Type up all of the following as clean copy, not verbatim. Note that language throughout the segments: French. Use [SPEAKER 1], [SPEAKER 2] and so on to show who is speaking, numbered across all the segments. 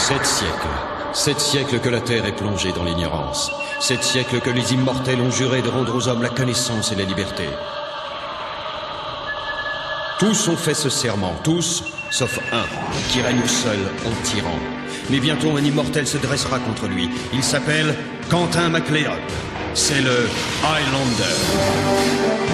[SPEAKER 1] 7 siècles. 7 siècles que la Terre est plongée dans l'ignorance. 7 siècles que les immortels ont juré de rendre aux hommes la connaissance et la liberté. Tous ont fait ce serment, tous, sauf un, qui règne seul en tyran. Mais bientôt un immortel se dressera contre lui. Il s'appelle Quentin MacLeod. C'est le Highlander.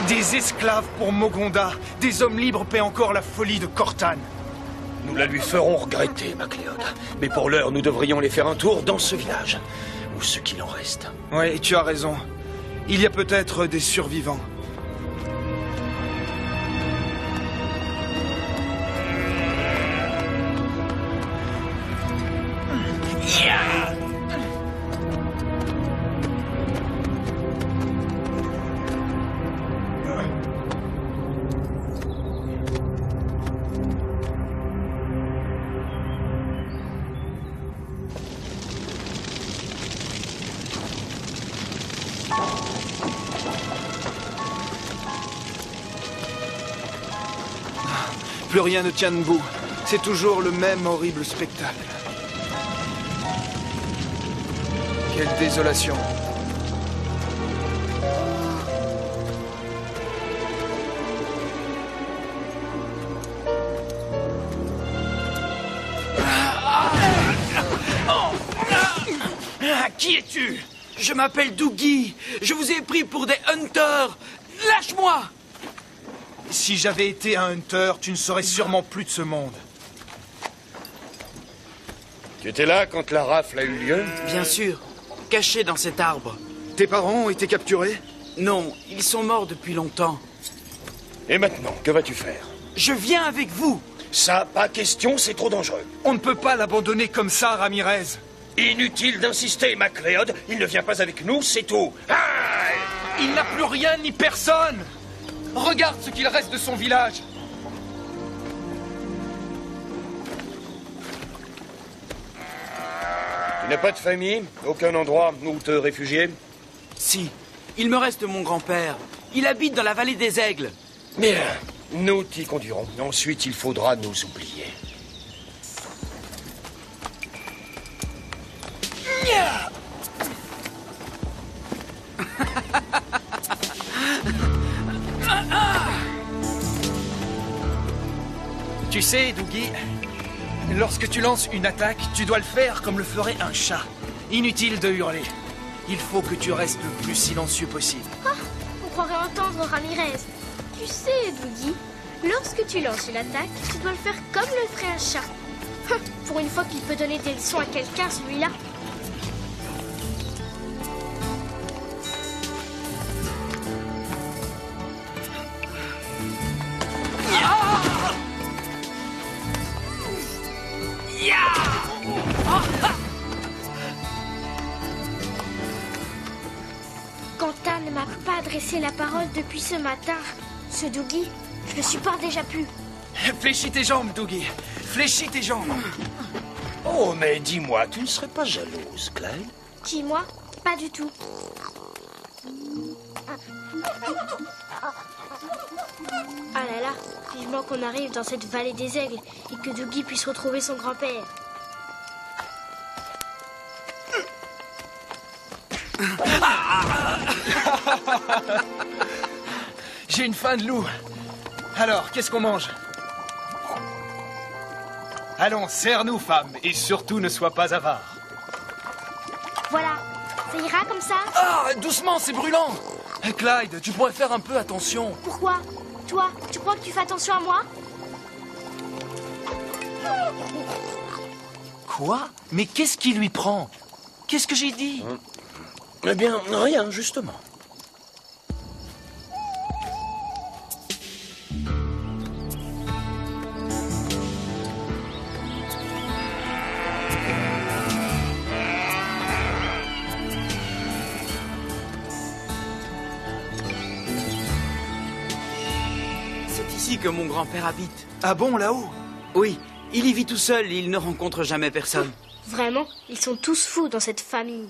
[SPEAKER 2] Des esclaves pour Mogonda, des hommes libres paient encore la folie de Cortan.
[SPEAKER 3] Nous la lui ferons regretter, MacLeod. Mais pour l'heure, nous devrions aller faire un tour dans ce village. Ou ce qu'il en reste.
[SPEAKER 2] Oui, tu as raison. Il y a peut-être des survivants. Plus rien ne tient debout. C'est toujours le même horrible spectacle. Quelle désolation.
[SPEAKER 4] Qui es-tu? Je m'appelle Dougie. Je vous ai pris pour des hunters. Lâche-moi!
[SPEAKER 2] Si j'avais été un hunter, tu ne serais sûrement plus de ce monde.
[SPEAKER 3] Tu étais là quand la rafle a eu lieu?
[SPEAKER 4] Bien sûr. Caché dans cet arbre.
[SPEAKER 2] Tes parents ont été capturés?
[SPEAKER 4] Non, ils sont morts depuis longtemps.
[SPEAKER 3] Et maintenant, que vas-tu faire?
[SPEAKER 4] Je viens avec vous.
[SPEAKER 3] Ça, pas question, c'est trop dangereux.
[SPEAKER 2] On ne peut pas l'abandonner comme ça, Ramirez.
[SPEAKER 3] Inutile d'insister, MacLeod. Il ne vient pas avec nous, c'est tout. Ah!
[SPEAKER 2] Il n'a plus rien ni personne. Regarde ce qu'il reste de son village.
[SPEAKER 3] Tu n'as pas de famille? Aucun endroit où te réfugier?
[SPEAKER 4] Si, il me reste mon grand-père. Il habite dans la vallée des Aigles.
[SPEAKER 3] Bien, nous t'y conduirons. Ensuite, il faudra nous oublier.
[SPEAKER 2] Tu sais, Dougie, lorsque tu lances une attaque, tu dois le faire comme le ferait un chat. Inutile de hurler. Il faut que tu restes le plus silencieux possible.
[SPEAKER 5] Oh, on croirait entendre Ramirez. Tu sais, Dougie, lorsque tu lances une attaque, tu dois le faire comme le ferait un chat. Pour une fois qu'il peut donner des leçons à quelqu'un, celui-là. Quentin ne m'a pas adressé la parole depuis ce matin. Ce Dougie, je le supporte déjà plus.
[SPEAKER 2] Fléchis tes jambes, Dougie. Fléchis tes jambes.
[SPEAKER 3] Oh, mais dis-moi, tu ne serais pas jalouse, Clyde?
[SPEAKER 5] Dis-moi, pas du tout. Ah là là, vivement qu'on arrive dans cette vallée des aigles et que Dougie puisse retrouver son grand-père.
[SPEAKER 2] J'ai une faim de loup. Alors, qu'est-ce qu'on mange? Allons, serre-nous, femme, et surtout ne sois pas avare.
[SPEAKER 5] Voilà, ça ira comme ça?
[SPEAKER 2] Ah, doucement, c'est brûlant. Clyde, tu pourrais faire un peu attention.
[SPEAKER 5] Pourquoi? Toi, tu crois que tu fais attention à moi?
[SPEAKER 2] Quoi? Mais qu'est-ce qui lui prend? Qu'est-ce que j'ai dit?
[SPEAKER 3] Eh bien, rien, justement.
[SPEAKER 4] C'est ici que mon grand-père habite.
[SPEAKER 2] Ah bon, là-haut?
[SPEAKER 4] Oui, il y vit tout seul et il ne rencontre jamais personne.
[SPEAKER 5] Vraiment, ils sont tous fous dans cette famille.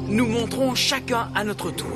[SPEAKER 4] Nous monterons chacun à notre tour.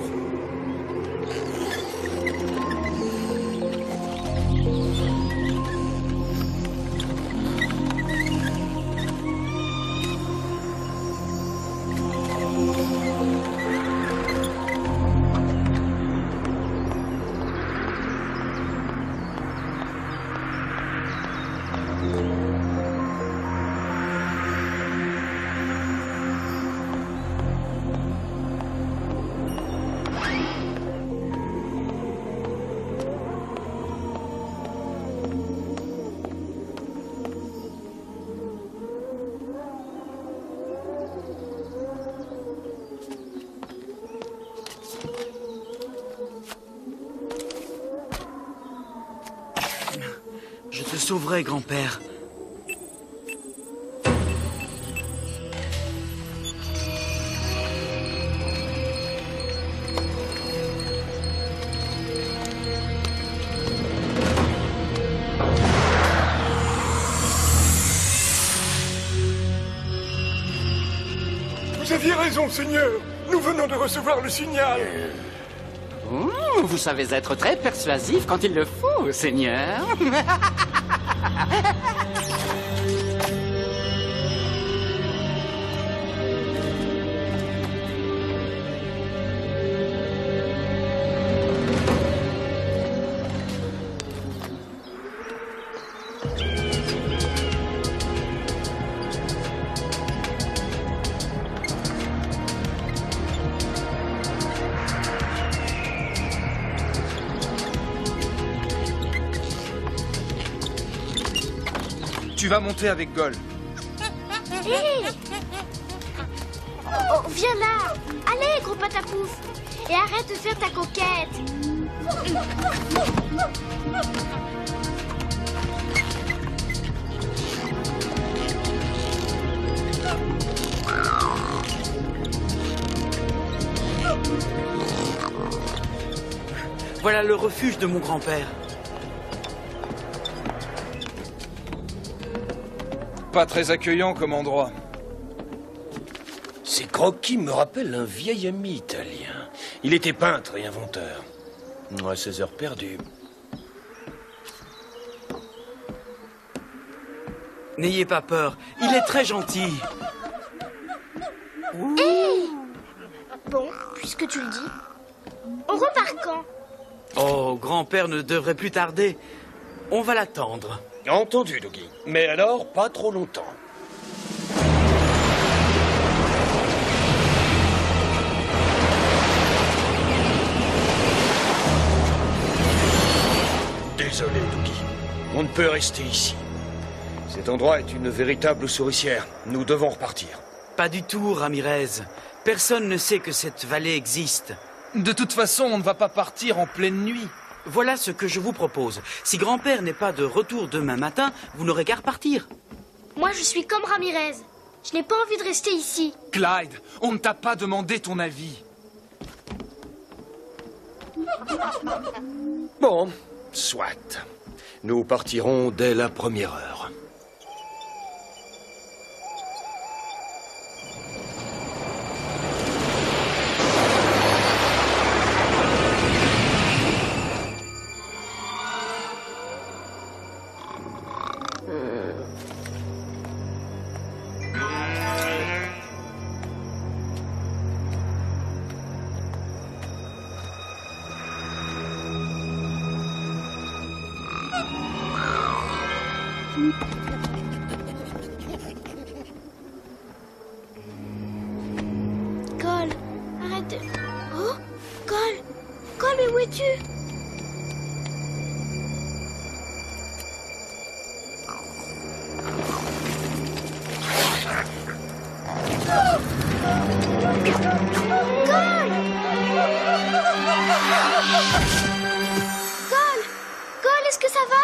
[SPEAKER 4] Je te sauverai, grand-père.
[SPEAKER 6] Vous aviez raison, Seigneur. Nous venons de recevoir le signal.
[SPEAKER 7] Vous savez être très persuasif quand il le faut, Seigneur.
[SPEAKER 2] Tu vas monter avec Gol.
[SPEAKER 5] Hé! Oh, viens là! Allez, gros patapouf! Et arrête de faire ta coquette!
[SPEAKER 4] Voilà le refuge de mon grand-père.
[SPEAKER 2] Pas très accueillant comme endroit.
[SPEAKER 3] Ces croquis me rappellent un vieil ami italien. Il était peintre et inventeur. À ses heures perdues.
[SPEAKER 4] N'ayez pas peur, il est très gentil.
[SPEAKER 5] Bon, puisque tu le dis, on repart quand?
[SPEAKER 4] Oh, grand-père ne devrait plus tarder. On va l'attendre.
[SPEAKER 3] Entendu, Dougie. Mais alors, pas trop longtemps. Désolé, Dougie. On ne peut rester ici. Cet endroit est une véritable souricière. Nous devons repartir.
[SPEAKER 4] Pas du tout, Ramirez. Personne ne sait que cette vallée existe.
[SPEAKER 2] De toute façon, on ne va pas partir en pleine nuit.
[SPEAKER 4] Voilà ce que je vous propose. Si grand-père n'est pas de retour demain matin, vous n'aurez qu'à repartir.
[SPEAKER 5] Moi, je suis comme Ramirez. Je n'ai pas envie de rester ici.
[SPEAKER 2] Clyde, on ne t'a pas demandé ton avis.
[SPEAKER 3] Bon, soit. Nous partirons dès la première heure.
[SPEAKER 5] es-tu? Gol, est-ce que ça va?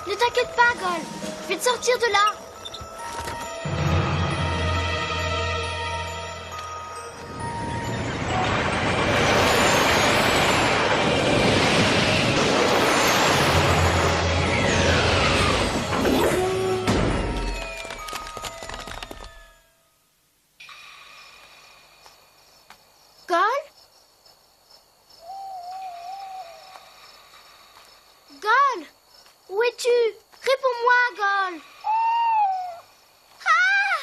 [SPEAKER 5] Ne t'inquiète pas, Gol. Je vais te sortir de là. Gol, où es-tu? Réponds-moi, Gol. Ah!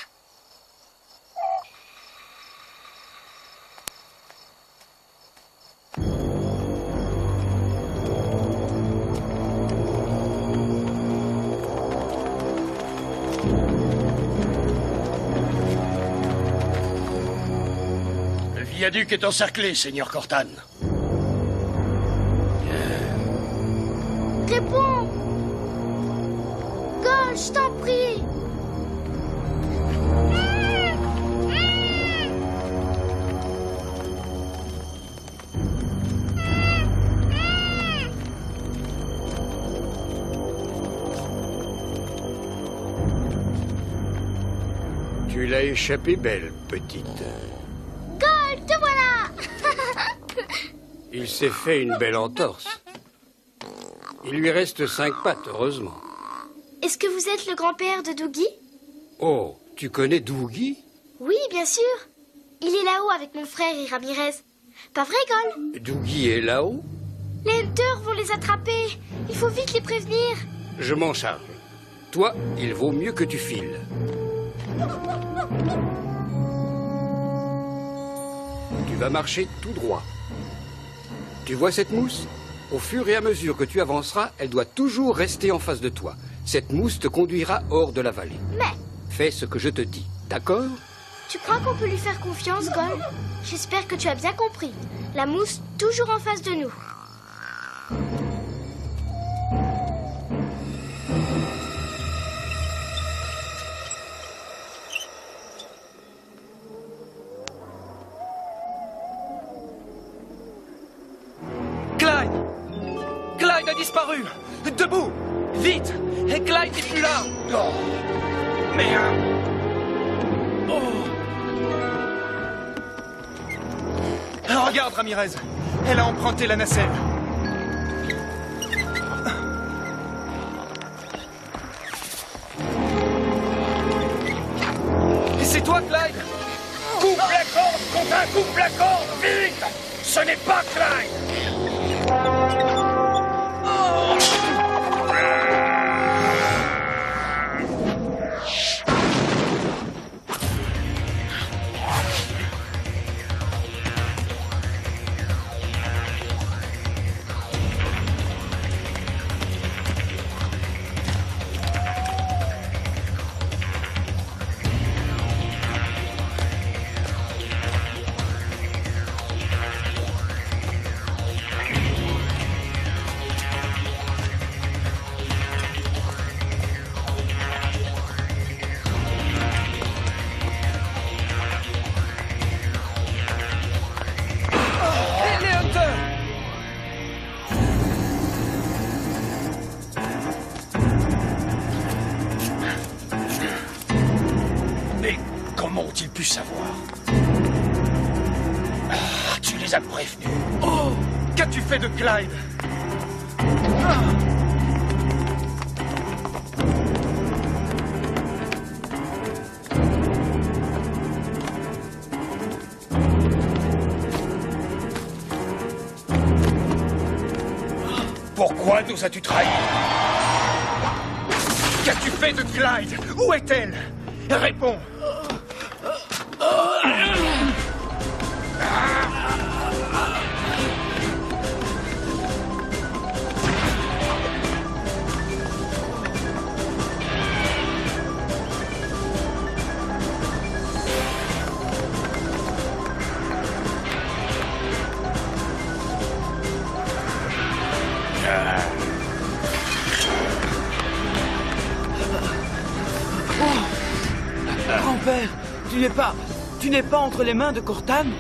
[SPEAKER 3] Le viaduc est encerclé, Seigneur Cortan.
[SPEAKER 5] Réponds! Gol, je t'en prie!
[SPEAKER 8] Tu l'as échappé belle, petite.
[SPEAKER 5] Gol, te voilà!
[SPEAKER 8] Il s'est fait une belle entorse. Il lui reste 5 pattes, heureusement.
[SPEAKER 5] Est-ce que vous êtes le grand-père de Dougie?
[SPEAKER 8] Oh, tu connais Dougie?
[SPEAKER 5] Oui, bien sûr. Il est là-haut avec mon frère et Ramirez. Pas vrai, Gol?
[SPEAKER 8] Dougie est là-haut?
[SPEAKER 5] Les Hunters vont les attraper. Il faut vite les prévenir.
[SPEAKER 8] Je m'en charge. Toi, il vaut mieux que tu files. Tu vas marcher tout droit. Tu vois cette mousse? Au fur et à mesure que tu avanceras, elle doit toujours rester en face de toi. Cette mousse te conduira hors de la vallée.
[SPEAKER 5] Mais
[SPEAKER 8] Fais ce que je te dis, d'accord?
[SPEAKER 5] tu crois qu'on peut lui faire confiance, Gol? J'espère que tu as bien compris. La mousse toujours en face de nous.
[SPEAKER 2] Clyde! Clyde a disparu! Debout! Vite! Et Clyde n'est plus là!
[SPEAKER 3] Oh. Merde!
[SPEAKER 2] Regarde, Ramirez! Elle a emprunté la nacelle. Et c'est toi, Clyde?
[SPEAKER 3] Coupe la corde, Contin, coupe la corde, vite! Ce n'est pas Clyde! Ont-ils pu savoir? Ah, tu les as prévenus.
[SPEAKER 2] Oh! Qu'as-tu fait de Clyde?
[SPEAKER 3] Pourquoi nous as-tu trahis?
[SPEAKER 2] Qu'as-tu fait de Clyde? Où est-elle? Réponds!
[SPEAKER 4] Grand-père, tu n'es pas entre les mains de Cortane?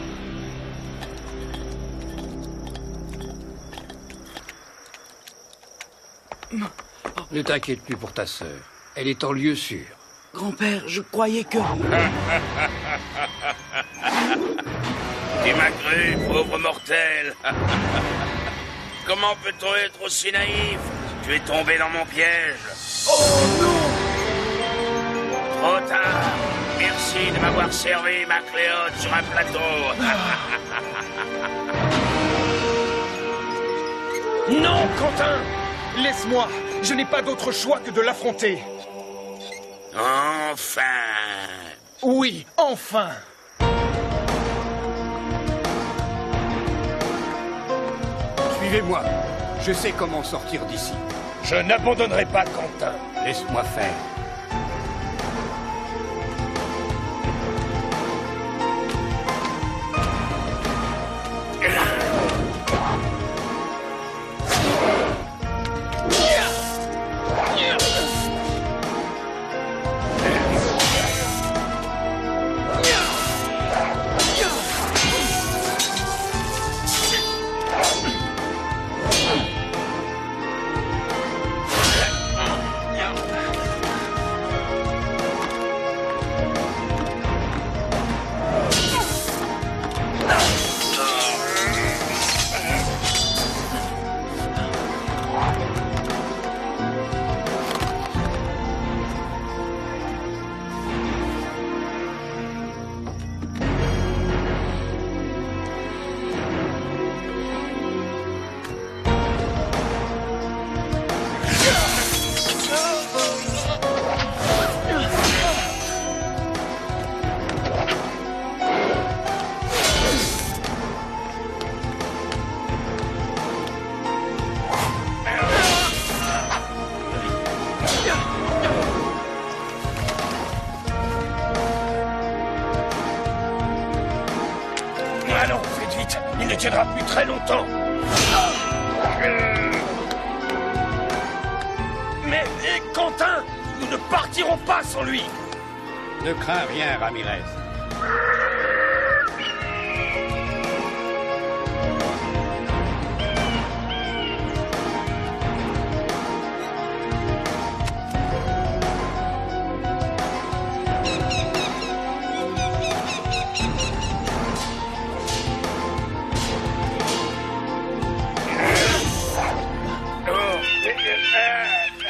[SPEAKER 8] Ne t'inquiète plus pour ta sœur. Elle est en lieu sûr.
[SPEAKER 4] Grand-père, je croyais que...
[SPEAKER 3] Tu m'as cru, pauvre mortel. Comment peut-on être aussi naïf? Tu es tombé dans mon piège.
[SPEAKER 4] Oh non!
[SPEAKER 3] Trop tard. Merci de m'avoir servi, Macléod, sur un plateau.
[SPEAKER 2] Non, Quentin! Laisse-moi! Je n'ai pas d'autre choix que de l'affronter.
[SPEAKER 3] Enfin!
[SPEAKER 2] Oui, enfin!
[SPEAKER 8] Suivez-moi. Je sais comment sortir d'ici.
[SPEAKER 3] Je n'abandonnerai pas Quentin.
[SPEAKER 8] Laisse-moi faire.
[SPEAKER 3] Allons, faites vite. Il ne tiendra plus très longtemps. Mais Quentin, nous ne partirons pas sans lui.
[SPEAKER 8] Ne crains rien, Ramirez.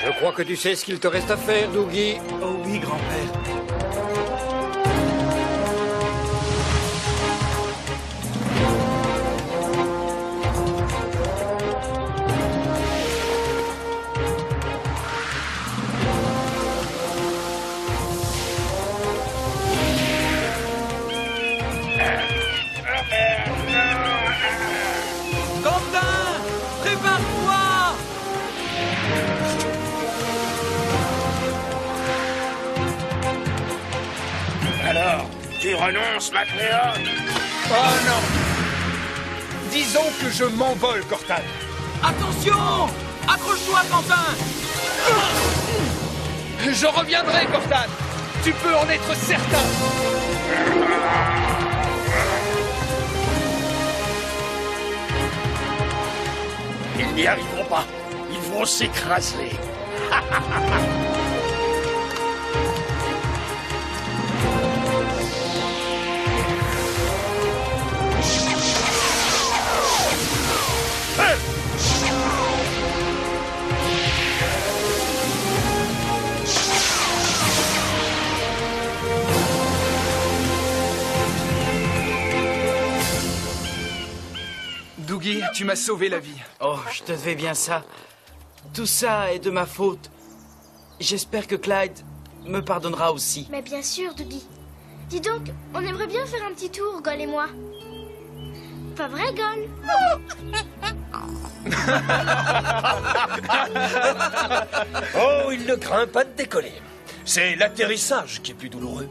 [SPEAKER 8] Je crois que tu sais ce qu'il te reste à faire, Dougie.
[SPEAKER 4] Oh oui, grand-père. Quentin, prépare-toi!
[SPEAKER 3] Alors, tu renonces, Macléod?
[SPEAKER 2] Oh non! Disons que je m'envole, Cortane.
[SPEAKER 4] Attention! Accroche-toi, Quentin!
[SPEAKER 2] Je reviendrai, Cortane. Tu peux en être certain.
[SPEAKER 3] Ils n'y arriveront pas. Ils vont s'écraser.
[SPEAKER 2] Dougie, tu m'as sauvé la vie.
[SPEAKER 4] Oh, je te devais bien ça. Tout ça est de ma faute. J'espère que Clyde me pardonnera aussi.
[SPEAKER 5] Mais bien sûr, Dougie. Dis donc, on aimerait bien faire un petit tour, Gol et moi. Pas vrai, Gol?
[SPEAKER 3] Oh, il ne craint pas de décoller. C'est l'atterrissage qui est plus douloureux.